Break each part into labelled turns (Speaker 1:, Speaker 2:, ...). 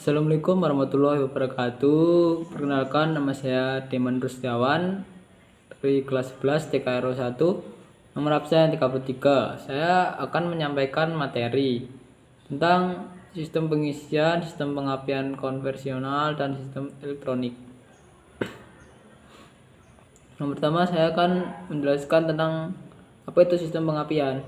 Speaker 1: Assalamualaikum warahmatullahi wabarakatuh. Perkenalkan, nama saya Deman Rustiawan dari kelas 11 TKRO 1, nomor absen 33. Saya akan menyampaikan materi tentang sistem pengisian, sistem pengapian konvensional, dan sistem elektronik. Yang pertama, saya akan menjelaskan tentang apa itu sistem pengapian.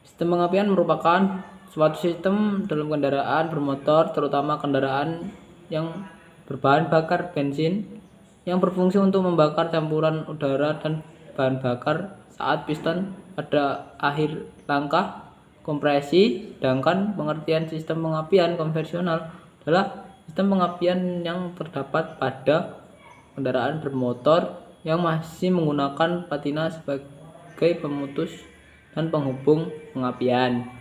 Speaker 1: Sistem pengapian merupakan suatu sistem dalam kendaraan bermotor, terutama kendaraan yang berbahan bakar bensin, yang berfungsi untuk membakar campuran udara dan bahan bakar saat piston pada akhir langkah kompresi. Sedangkan pengertian sistem pengapian konvensional adalah sistem pengapian yang terdapat pada kendaraan bermotor yang masih menggunakan patina sebagai pemutus dan penghubung pengapian.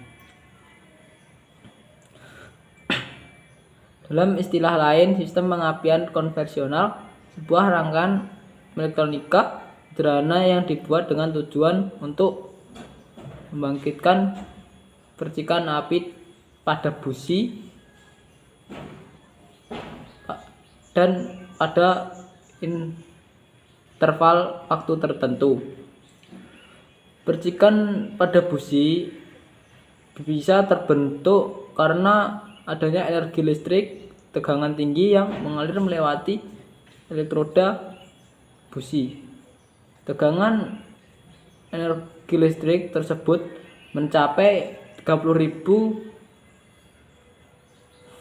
Speaker 1: Dalam istilah lain, sistem pengapian konvensional sebuah rangkaian elektronika sederhana yang dibuat dengan tujuan untuk membangkitkan percikan api pada busi dan pada interval waktu tertentu. Percikan pada busi bisa terbentuk karena adanya energi listrik tegangan tinggi yang mengalir melewati elektroda busi. Tegangan energi listrik tersebut mencapai 30.000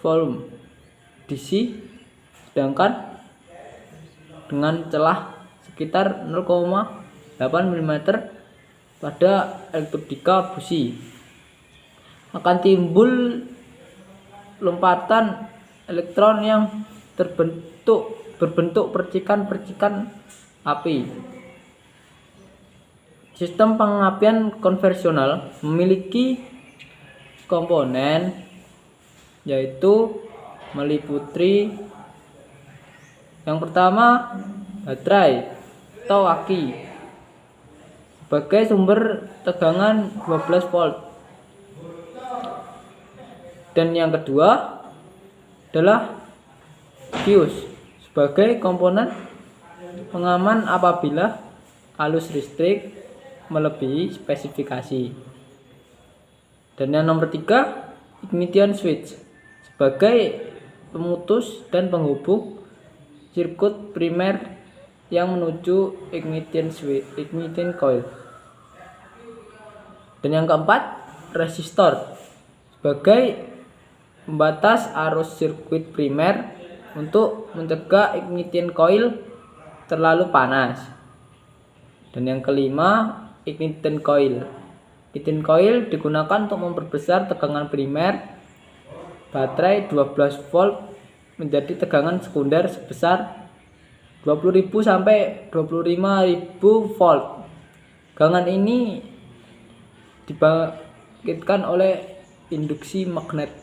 Speaker 1: volt DC, sedangkan dengan celah sekitar 0,8 mm pada elektroda busi akan timbul lompatan elektron yang berbentuk percikan-percikan api. Sistem pengapian konvensional memiliki komponen yaitu meliputi yang pertama baterai atau aki sebagai sumber tegangan 12 volt. Dan yang kedua adalah fuse sebagai komponen pengaman apabila arus listrik melebihi spesifikasi. Dan yang nomor 3, ignition switch sebagai pemutus dan penghubung sirkuit primer yang menuju ignition coil. Dan yang keempat, resistor sebagai pembatas arus sirkuit primer untuk mencegah ignition coil terlalu panas. Dan yang kelima, ignition coil. Ignition coil digunakan untuk memperbesar tegangan primer baterai 12 volt menjadi tegangan sekunder sebesar 20.000 sampai 25.000 volt. Tegangan ini dibangkitkan oleh induksi magnet.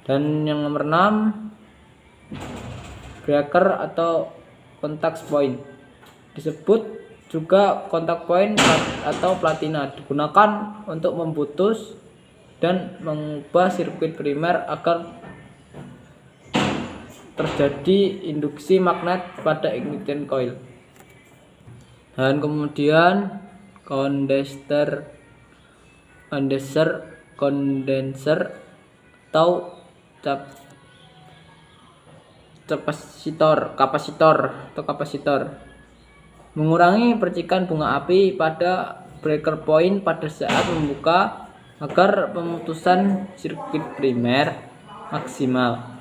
Speaker 1: Dan yang nomor 6, breaker atau contact point, disebut juga contact point atau platina, digunakan untuk memutus dan mengubah sirkuit primer agar terjadi induksi magnet pada ignition coil. Dan kemudian kondenser atau kapasitor mengurangi percikan bunga api pada breaker point pada saat membuka agar pemutusan sirkuit primer maksimal.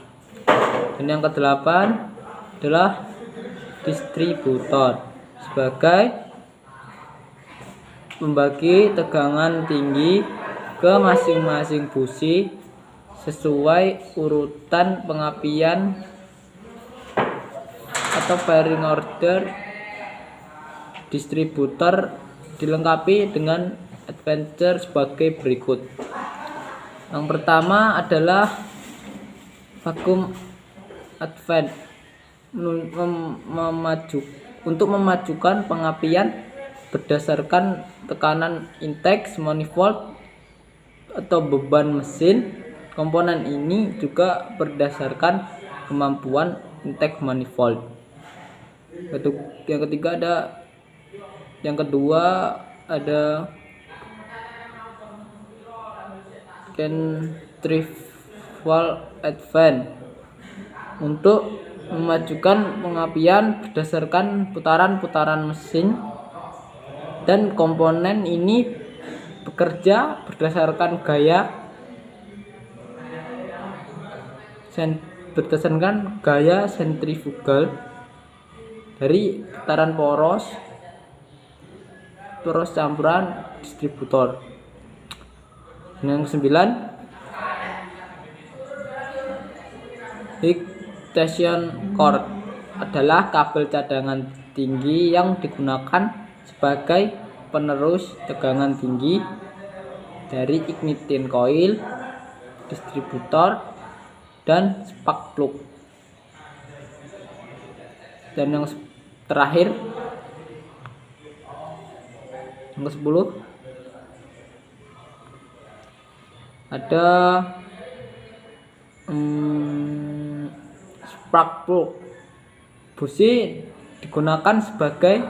Speaker 1: Dan yang kedelapan adalah distributor sebagai membagi tegangan tinggi ke masing-masing busi sesuai urutan pengapian atau firing order. Distributor dilengkapi dengan adapter sebagai berikut. Yang pertama adalah vacuum advance untuk memajukan pengapian berdasarkan tekanan intake manifold atau beban mesin Komponen ini juga berdasarkan kemampuan intake manifold. Yang kedua ada centrifugal advance untuk memajukan pengapian berdasarkan putaran-putaran mesin, dan komponen ini bekerja berdasarkan gaya sentrifugal dari putaran poros campuran distributor. Yang 9, extension cord adalah kabel cadangan tinggi yang digunakan sebagai penerus tegangan tinggi dari ignition coil, distributor, dan spark plug. Dan yang terakhir, yang ke-10, ada spark plug. Busi digunakan sebagai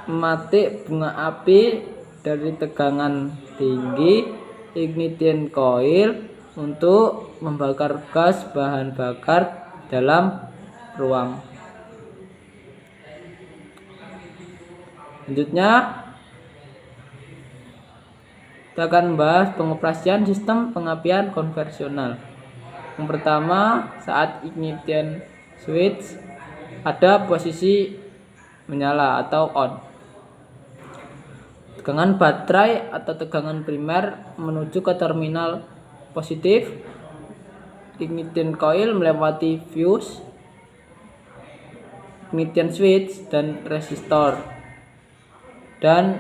Speaker 1: mematik bunga api dari tegangan tinggi ignition coil untuk membakar gas bahan bakar dalam ruang. Selanjutnya kita akan membahas pengoperasian sistem pengapian konvensional. Yang pertama, saat ignition switch ada posisi menyala atau on. Tegangan baterai atau tegangan primer menuju ke terminal positif. Ignition coil melewati fuse, ignition switch, dan resistor. Dan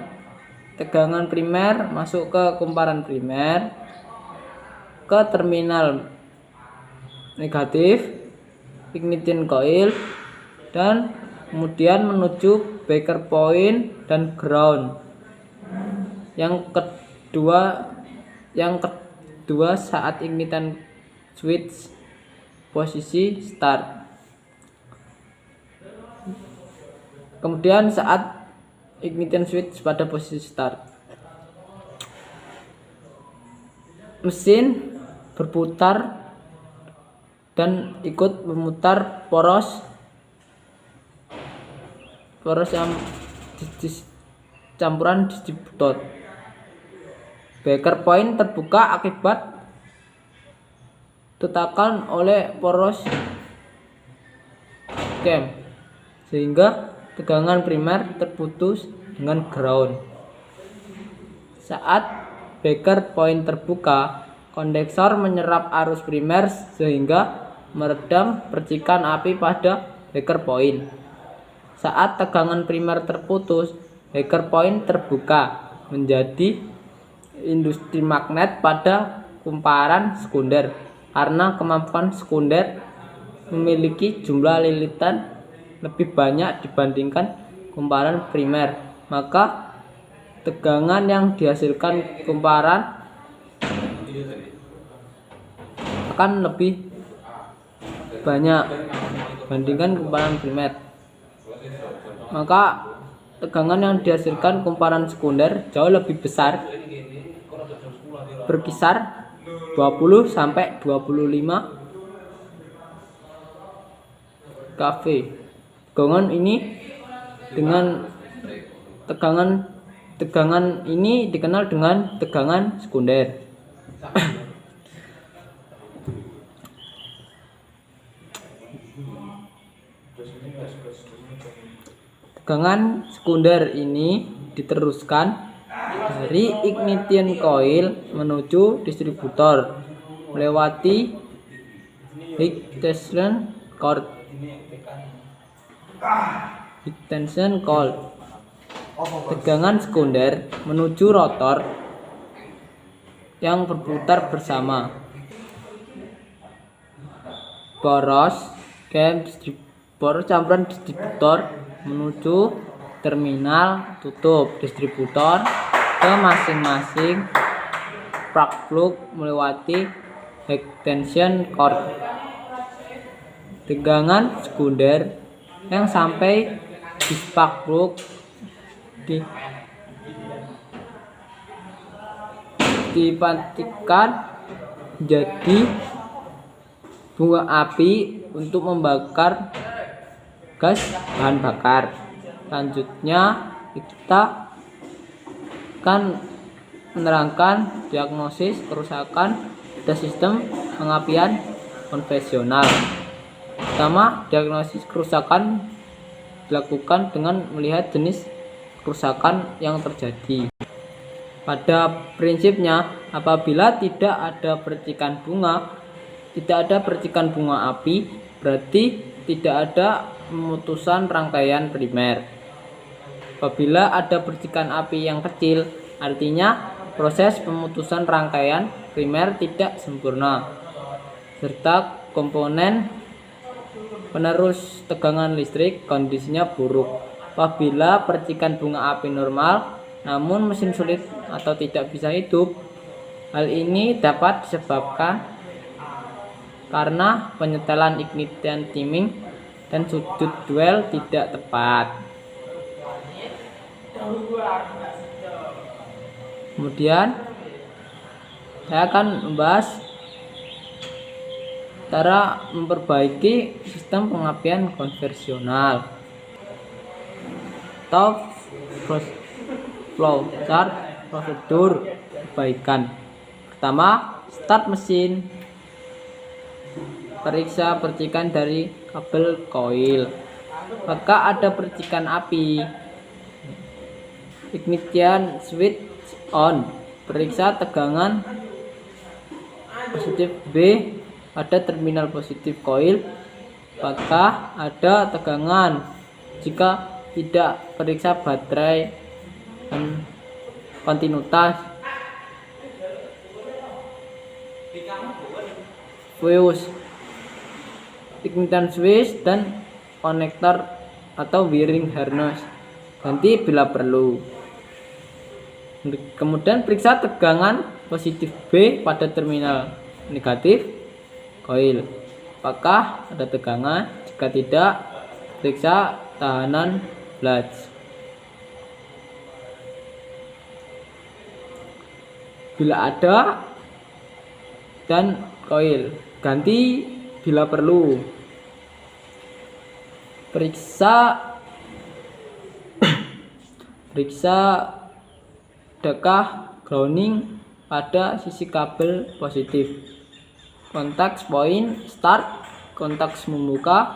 Speaker 1: tegangan primer masuk ke kumparan primer, ke terminal negatif ignition coil, dan kemudian menuju breaker point dan ground. Yang kedua saat ignition switch posisi start. Kemudian saat ignition switch pada posisi start, mesin berputar dan ikut memutar poros yang campuran distributor. Breaker point terbuka akibat tutakan oleh poros cam, sehingga tegangan primer terputus dengan ground. Saat breaker point terbuka, kondensor menyerap arus primer sehingga meredam percikan api pada breaker point. Saat tegangan primer terputus, breaker point terbuka menjadi industri magnet pada kumparan sekunder, karena kemampuan sekunder memiliki jumlah lilitan lebih banyak dibandingkan kumparan primer, maka tegangan yang dihasilkan kumparan akan lebih banyak dibandingkan kumparan primer. Maka tegangan yang dihasilkan kumparan sekunder jauh lebih besar, berkisar 20 sampai 25 kV. Tegangan ini dikenal dengan tegangan sekunder. Tegangan sekunder ini diteruskan dari ignition coil menuju distributor melewati extension cord. Tegangan sekunder menuju rotor yang berputar bersama. Poros campuran distributor menuju terminal tutup distributor ke masing-masing spark plug melewati high tension cord. Tegangan sekunder yang sampai di spark plug dipantikkan jadi bunga api untuk membakar gas bahan bakar. Selanjutnya kita akan menerangkan diagnosis kerusakan pada sistem pengapian konvensional. Pertama, diagnosis kerusakan dilakukan dengan melihat jenis kerusakan yang terjadi. Pada prinsipnya, apabila tidak ada percikan bunga api, berarti tidak ada pemutusan rangkaian primer. Apabila ada percikan api yang kecil, artinya proses pemutusan rangkaian primer tidak sempurna, serta komponen penerus tegangan listrik kondisinya buruk. Apabila percikan bunga api normal, namun mesin sulit atau tidak bisa hidup, hal ini dapat disebabkan karena penyetelan ignition timing dan sudut duel tidak tepat. Kemudian saya akan membahas cara memperbaiki sistem pengapian konvensional atau flow chart prosedur perbaikan. Pertama, start mesin. Periksa percikan dari kabel koil. Apakah ada percikan api? Ignition switch on. Periksa tegangan positif B pada terminal positif koil. Apakah ada tegangan? Jika tidak, periksa baterai dan kontinuitas. Fuse, ignition switch dan konektor atau wiring harness ganti bila perlu. Kemudian periksa tegangan positif B pada terminal negatif koil. Apakah ada tegangan? Jika tidak, periksa tahanan clutch. Bila ada, dan koil ganti bila perlu. Periksa adakah grounding pada sisi kabel positif. Kontak point start, kontak membuka.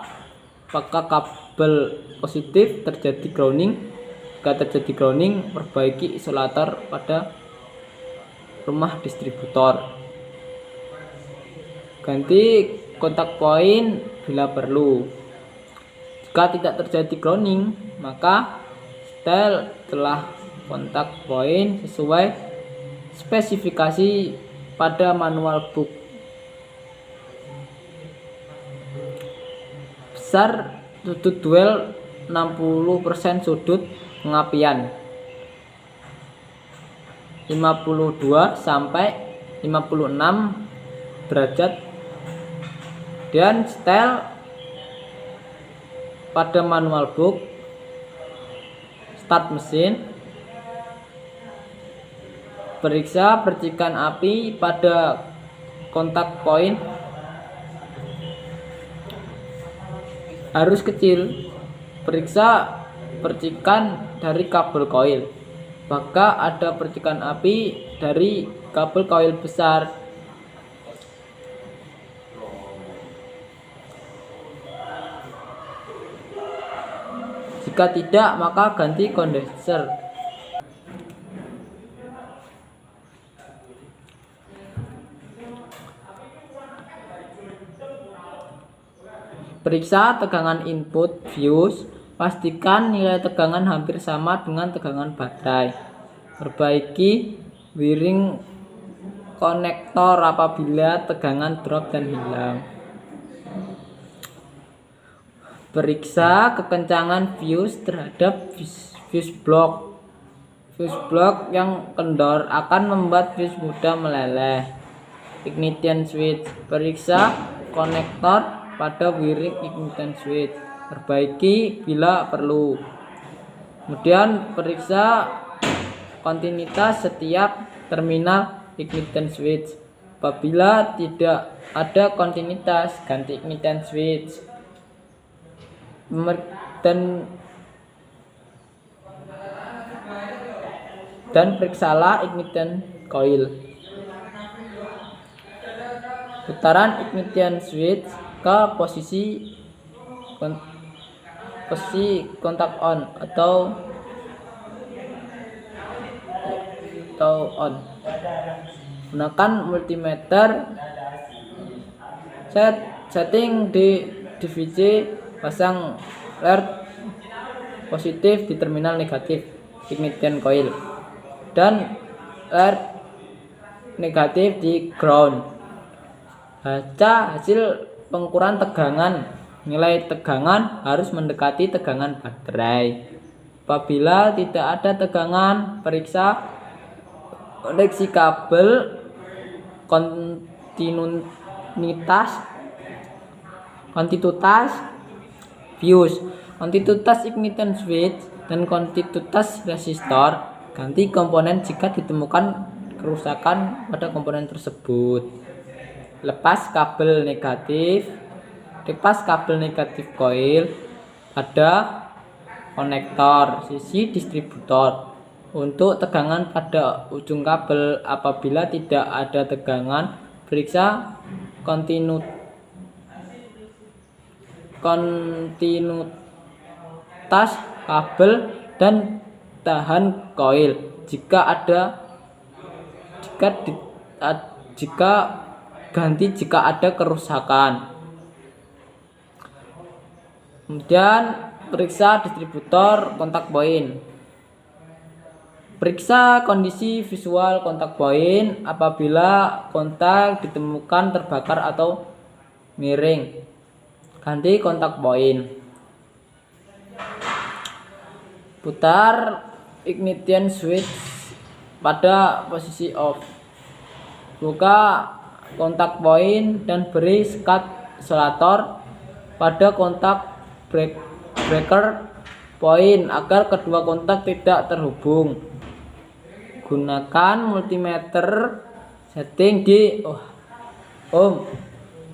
Speaker 1: Apakah kabel positif terjadi grounding? Jika terjadi grounding, perbaiki isolator pada rumah distributor. Ganti kontak point bila perlu. Jika tidak terjadi grounding, maka setel telah kontak point sesuai spesifikasi pada manual book. Besar sudut duel 60% sudut pengapian 52 sampai 56 derajat, dan setel pada manual book. Start mesin. Periksa percikan api pada kontak point harus kecil. Periksa percikan dari kabel koil. Apakah ada percikan api dari kabel koil besar? Jika tidak, maka ganti kondenser. Periksa tegangan input fuse. Pastikan nilai tegangan hampir sama dengan tegangan baterai. Perbaiki wiring konektor apabila tegangan drop dan hilang. Periksa kekencangan fuse terhadap fuse block. Fuse block yang kendor akan membuat fuse mudah meleleh. Ignition switch. Periksa konektor pada wiring ignition switch. Perbaiki bila perlu. Kemudian periksa kontinuitas setiap terminal ignition switch. Apabila tidak ada kontinuitas, ganti ignition switch. Dan periksalah ignition coil. Putaran ignition switch ke posisi kontak on atau on. Gunakan multimeter. Setting di DVC, pasang alert positif di terminal negatif ignition coil dan alert negatif di ground. Baca hasil pengukuran tegangan. Nilai tegangan harus mendekati tegangan baterai. Apabila tidak ada tegangan, periksa koneksi kabel, kontinuitas, fuse, kontinuitas ignition switch, dan kontinuitas resistor. Ganti komponen jika ditemukan kerusakan pada komponen tersebut. Lepas kabel negatif coil pada konektor sisi distributor. Untuk tegangan pada ujung kabel, apabila tidak ada tegangan, periksa kontinuitas kabel dan tahan koil. Ganti jika ada kerusakan. Kemudian periksa distributor kontak point. Periksa kondisi visual kontak point. Apabila kontak ditemukan terbakar atau miring, ganti kontak point. Putar ignition switch pada posisi off. Buka kontak point dan beri sekat isolator pada kontak breaker point agar kedua kontak tidak terhubung. Gunakan multimeter. Setting di ohm.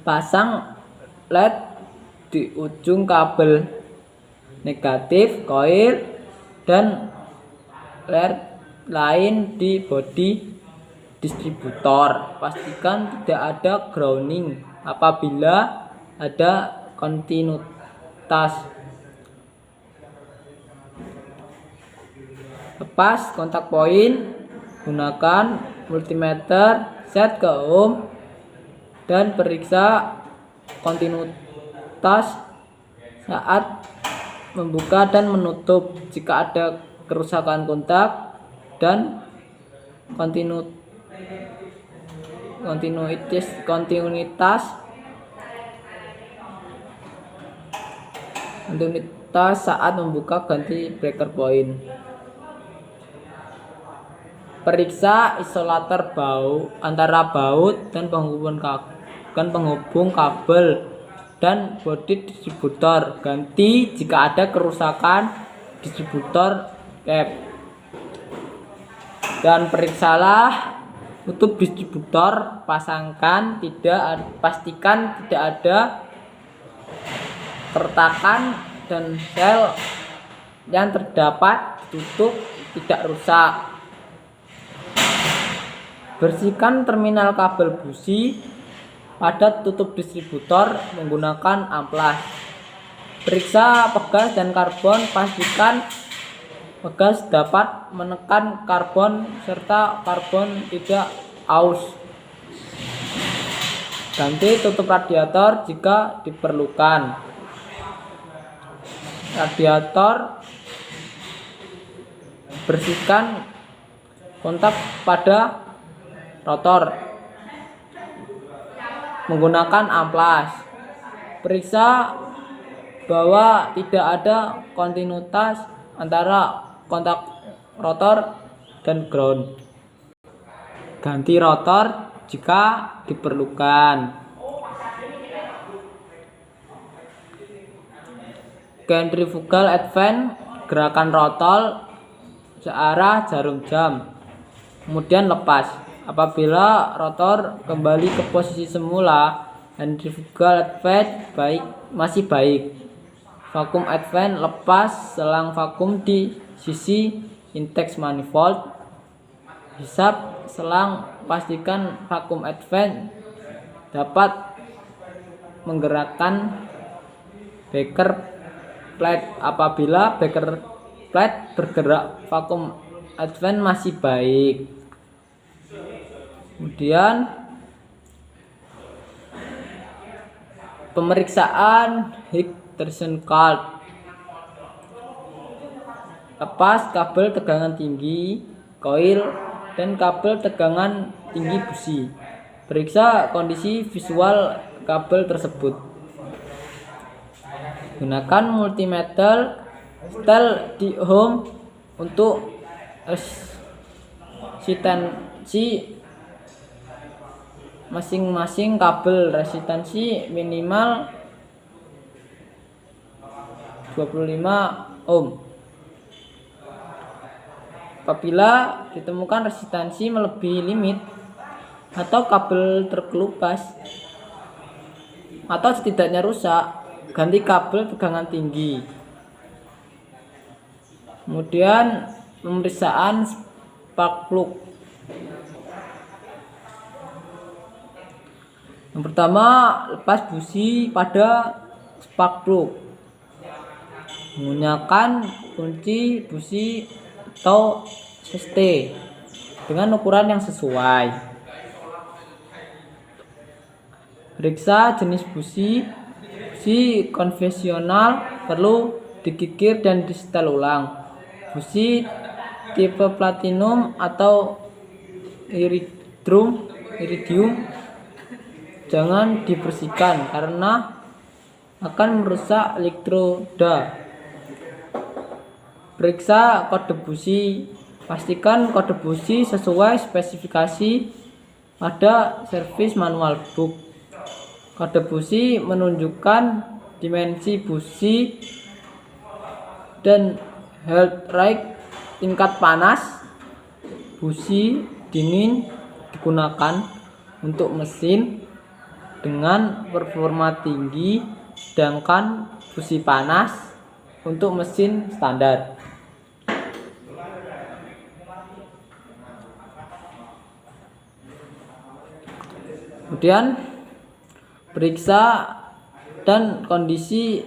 Speaker 1: Pasang LED di ujung kabel negatif coil dan LED lain di bodi distributor. Pastikan tidak ada grounding apabila ada kontinuitas. Lepas kontak point, gunakan multimeter, set ke ohm dan periksa kontinuitas saat membuka dan menutup. Jika ada kerusakan kontak dan kontinuitas saat membuka, ganti breaker point. Periksa isolator antara baut dan penghubung kabel dan bodi distributor. Ganti jika ada kerusakan distributor cap. Dan periksalah tutup distributor. Pastikan tidak ada keretakan dan sel yang terdapat tutup tidak rusak. Bersihkan terminal kabel busi pada tutup distributor menggunakan amplas. Periksa pegas dan karbon. Pastikan pegas dapat menekan karbon serta karbon tidak aus. Ganti tutup radiator jika diperlukan. Radiator. Bersihkan kontak pada rotor menggunakan amplas. Periksa bahwa tidak ada kontinuitas antara kontak rotor dan ground. Ganti rotor jika diperlukan. Centrifugal advance, gerakan rotor searah jarum jam, kemudian lepas. Apabila rotor kembali ke posisi semula, centrifugal advance masih baik. Vacuum advance lepas selang vakum di sisi intake manifold. Hisap selang, pastikan vacuum advance dapat menggerakkan breaker plate. Apabila breaker plate bergerak, vacuum advance masih baik. Kemudian pemeriksaan heat tension card. Lepas kabel tegangan tinggi coil dan kabel tegangan tinggi busi. Periksa kondisi visual kabel tersebut. Gunakan multimeter setel di home untuk resistensi masing-masing kabel. Resistensi minimal 25 ohm. Apabila ditemukan resistensi melebihi limit atau kabel terkelupas atau setidaknya rusak, ganti kabel tegangan tinggi. Kemudian pemeriksaan spark plug. Yang pertama, lepas busi pada spark plug. Menggunakan kunci busi atau ST dengan ukuran yang sesuai. Periksa jenis busi. Busi konvensional perlu digigir dan disetel ulang. Busi tipe platinum atau iridium jangan dibersihkan karena akan merusak elektroda. Periksa kode busi. Pastikan kode busi sesuai spesifikasi pada service manual book. Kode busi menunjukkan dimensi busi dan heat rate, tingkat panas. Busi dingin digunakan untuk mesin dengan performa tinggi, sedangkan busi panas untuk mesin standar. Kemudian periksa dan kondisi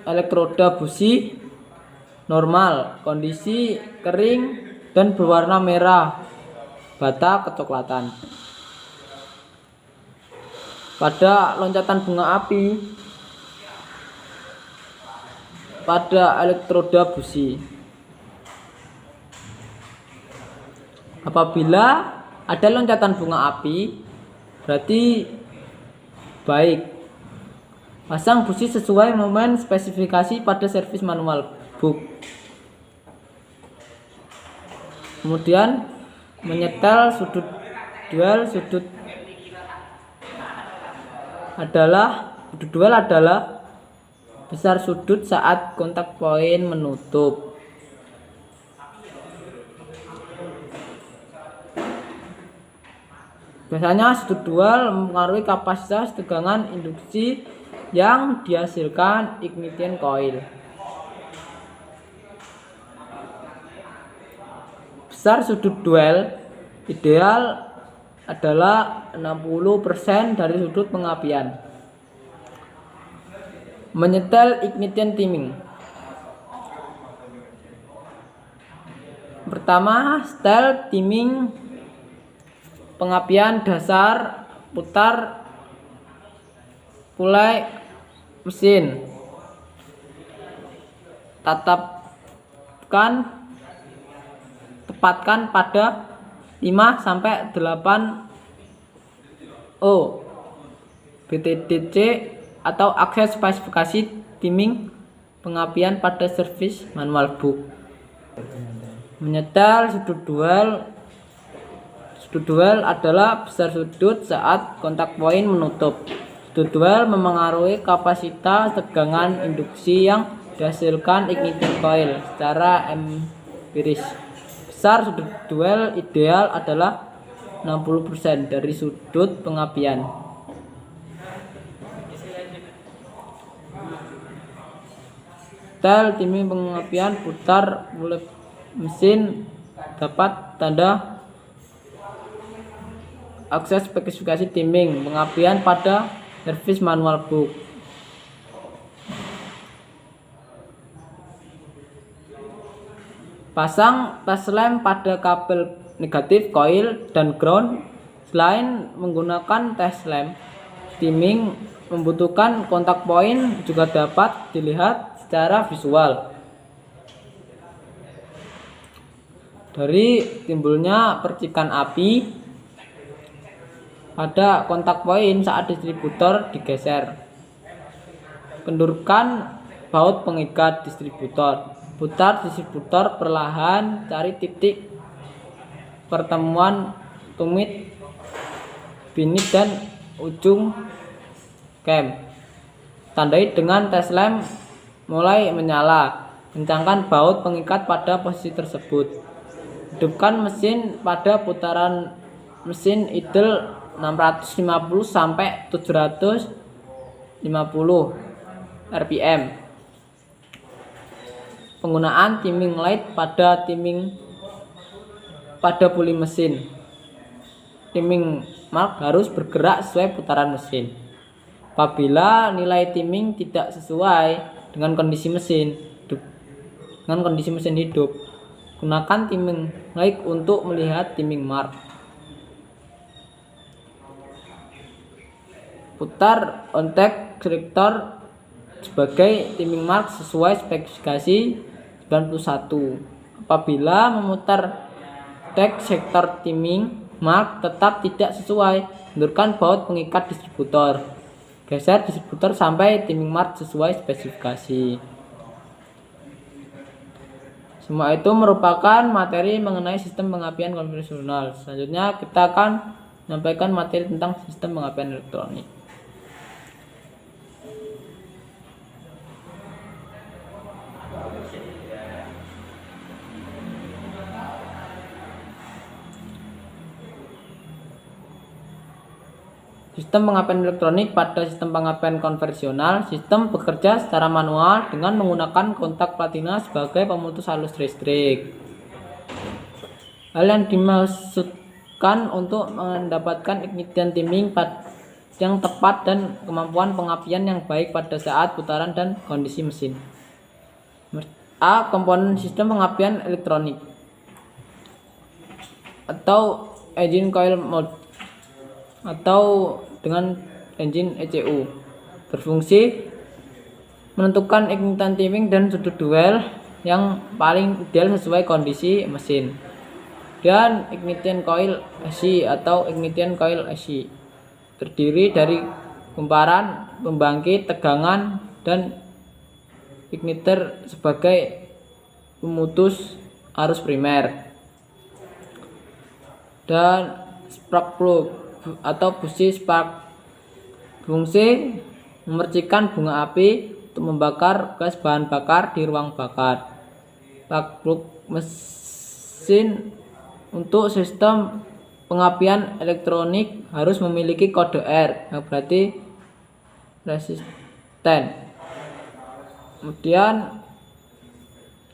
Speaker 1: elektroda busi normal, kondisi kering dan berwarna merah, bata kecoklatan. Pada loncatan bunga api pada elektroda busi. Apabila ada loncatan bunga api, berarti baik. Pasang busi sesuai momen spesifikasi pada servis manual book. Kemudian menyetel sudut dual. Sudut dual adalah besar sudut saat kontak poin menutup. Biasanya sudut dual mempengaruhi kapasitas tegangan induksi yang dihasilkan ignition coil. Besar sudut dual ideal adalah 60% dari sudut pengapian. Menyetel ignition timing. Pertama, setel timing pengapian dasar, putar mulai mesin. Tepatkan pada 5 sampai 8 O BTDC atau akses spesifikasi timing pengapian pada servis manual book. Menyetel sudut dual. Sudut dual adalah besar sudut saat kontak poin menutup. Sudut dual memengaruhi kapasitas tegangan induksi yang dihasilkan ignition coil secara empiris. Besar sudut dual ideal adalah 60% dari sudut pengapian. Tel timing pengapian putar mulai mesin dapat tanda akses spesifikasi timing pengapian pada servis manual book. Pasang tes lem pada kabel negatif coil dan ground. Selain menggunakan tes lem, timing membutuhkan kontak poin juga dapat dilihat secara visual dari timbulnya percikan api pada kontak poin saat distributor digeser. Kendurkan baut pengikat distributor. Putar distributor perlahan, cari titik pertemuan tumit, binit dan ujung cam. Tandai dengan tes lem mulai menyala. Kencangkan baut pengikat pada posisi tersebut. Hidupkan mesin pada putaran mesin idle 650 sampai 750 rpm. Penggunaan timing light pada puli mesin. Timing mark harus bergerak sesuai putaran mesin. Apabila nilai timing tidak sesuai dengan kondisi mesin hidup, gunakan timing light untuk melihat timing mark. Putar on-tag selector sebagai timing mark sesuai spesifikasi 91. Apabila memutar tag sektor timing mark tetap tidak sesuai, mundurkan baut pengikat distributor. Geser distributor sampai timing mark sesuai spesifikasi. Semua itu merupakan materi mengenai sistem pengapian konvensional. Selanjutnya kita akan menyampaikan materi tentang sistem pengapian elektronik. Sistem pengapian elektronik pada sistem pengapian konvensional, sistem bekerja secara manual dengan menggunakan kontak platina sebagai pemutus arus listrik. Hal yang dimaksudkan untuk mendapatkan ignition timing yang tepat dan kemampuan pengapian yang baik pada saat putaran dan kondisi mesin. A. Komponen sistem pengapian elektronik atau engine coil mode atau dengan engine ECU berfungsi menentukan ignition timing dan sudut dual yang paling ideal sesuai kondisi mesin. Dan ignition coil AC atau ignition coil AC terdiri dari kumparan, pembangkit tegangan dan igniter sebagai pemutus arus primer. Dan spark plug atau busi spark fungsi memercikan bunga api untuk membakar gas bahan bakar di ruang bakar. Spark plug mesin untuk sistem pengapian elektronik harus memiliki kode R yang berarti resisten. Kemudian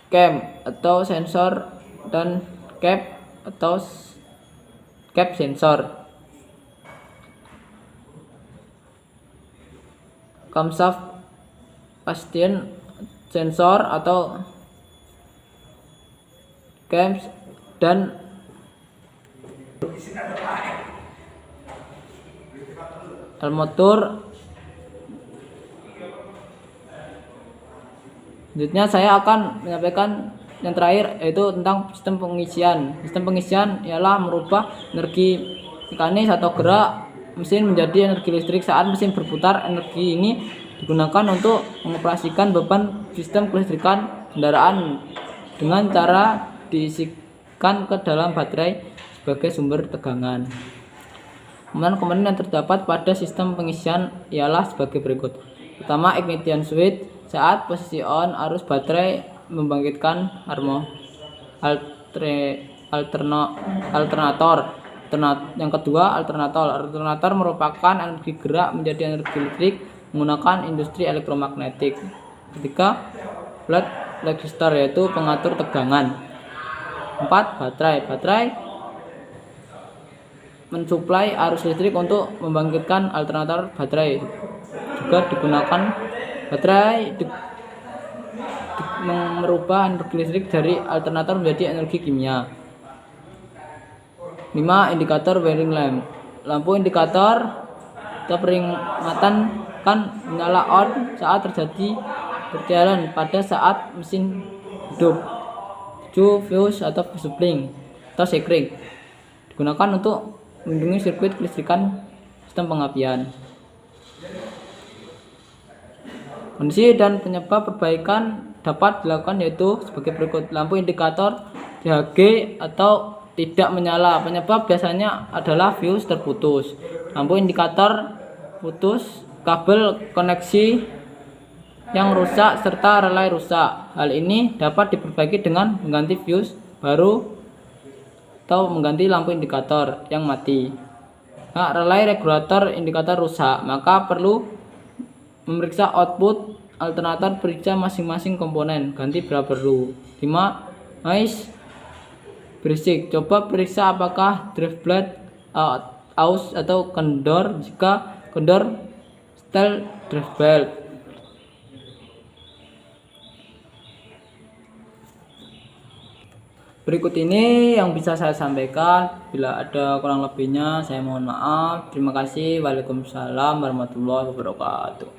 Speaker 1: cam atau sensor dan cap atau cap sensor. Camshaft pasien sensor atau cams dan motor. Selanjutnya saya akan menyampaikan yang terakhir yaitu tentang sistem pengisian. Sistem pengisian ialah merubah energi mekanis atau gerak mesin menjadi energi listrik saat mesin berputar. Energi ini digunakan untuk mengoperasikan beban sistem kelistrikan kendaraan dengan cara diisikan ke dalam baterai sebagai sumber tegangan. Komponen yang terdapat pada sistem pengisian ialah sebagai berikut. Pertama, ignition switch. Saat posisi on, arus baterai membangkitkan alternator. Yang kedua, alternator merupakan energi gerak menjadi energi listrik menggunakan industri elektromagnetik. Ketiga, flat resistor yaitu pengatur tegangan. 4, baterai mensuplai arus listrik untuk membangkitkan alternator baterai. Juga digunakan baterai merubah energi listrik dari alternator menjadi energi kimia. 5, indikator wiring lamp. Lampu indikator atau peringatan kan menyala on saat terjadi berjalan pada saat mesin hidup. 7, fuse atau fuse bling atau sekring digunakan untuk melindungi sirkuit kelistrikan sistem pengapian. Kondisi dan penyebab perbaikan dapat dilakukan yaitu sebagai berikut. Lampu indikator DHG atau tidak menyala. Penyebab biasanya adalah fuse terputus, lampu indikator putus, kabel koneksi yang rusak, serta relay rusak. Hal ini dapat diperbaiki dengan mengganti fuse baru atau mengganti lampu indikator yang mati. Nah, relay regulator indikator rusak, maka perlu memeriksa output alternator, periksa masing-masing komponen, ganti bila perlu. 5, noise berisik. Coba periksa apakah drive blade aus atau kendor. Jika kendor, setel drive belt. Berikut ini yang bisa saya sampaikan. Bila ada kurang lebihnya saya mohon maaf. Terima kasih. Waalaikumsalam warahmatullahi wabarakatuh.